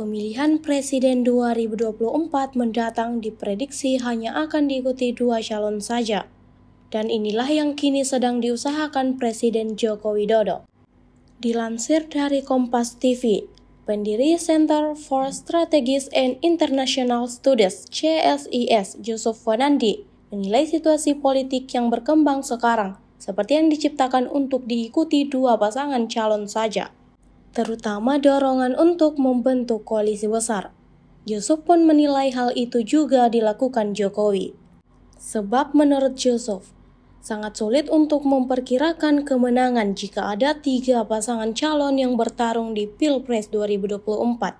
Pemilihan Presiden 2024 mendatang diprediksi hanya akan diikuti 2 calon saja. Dan inilah yang kini sedang diusahakan Presiden Joko Widodo. Dilansir dari Kompas TV, pendiri Center for Strategic and International Studies (CSIS) Yusuf Wanandi menilai situasi politik yang berkembang sekarang seperti yang diciptakan untuk diikuti 2 pasangan calon saja, terutama dorongan untuk membentuk koalisi besar. Yusuf pun menilai hal itu juga dilakukan Jokowi. Sebab menurut Yusuf, sangat sulit untuk memperkirakan kemenangan jika ada 3 pasangan calon yang bertarung di Pilpres 2024.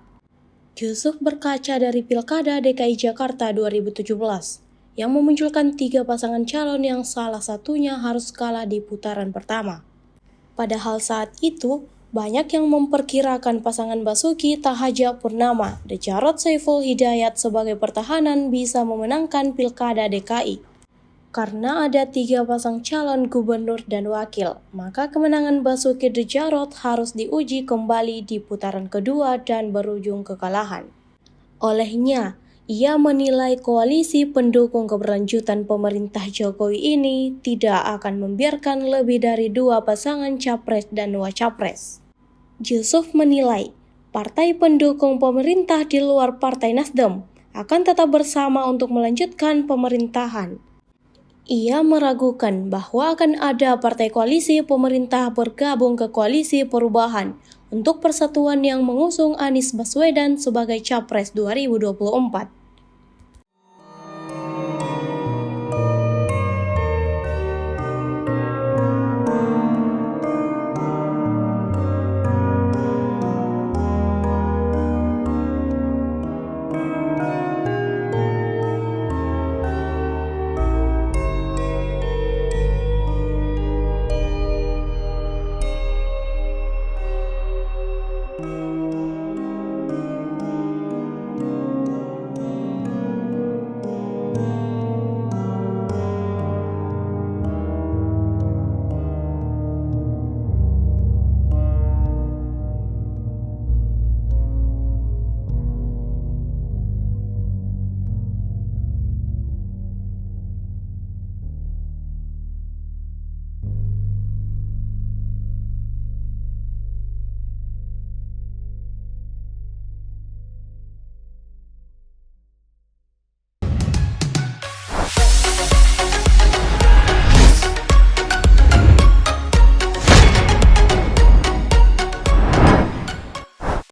Yusuf berkaca dari Pilkada DKI Jakarta 2017 yang memunculkan 3 pasangan calon yang salah satunya harus kalah di putaran pertama. Padahal saat itu, banyak yang memperkirakan pasangan Basuki Cahayapurnama dan Jarod Saiful Hidayat sebagai pertahanan bisa memenangkan Pilkada DKI. Karena ada 3 pasang calon gubernur dan wakil, maka kemenangan Basuki dan Jarod harus diuji kembali di putaran kedua dan berujung kekalahan. Olehnya, ia menilai koalisi pendukung keberlanjutan pemerintah Jokowi ini tidak akan membiarkan lebih dari 2 pasangan capres dan wacapres. Yusuf menilai, partai pendukung pemerintah di luar Partai Nasdem akan tetap bersama untuk melanjutkan pemerintahan. Ia meragukan bahwa akan ada partai koalisi pemerintah bergabung ke koalisi perubahan untuk persatuan yang mengusung Anies Baswedan sebagai Capres 2024.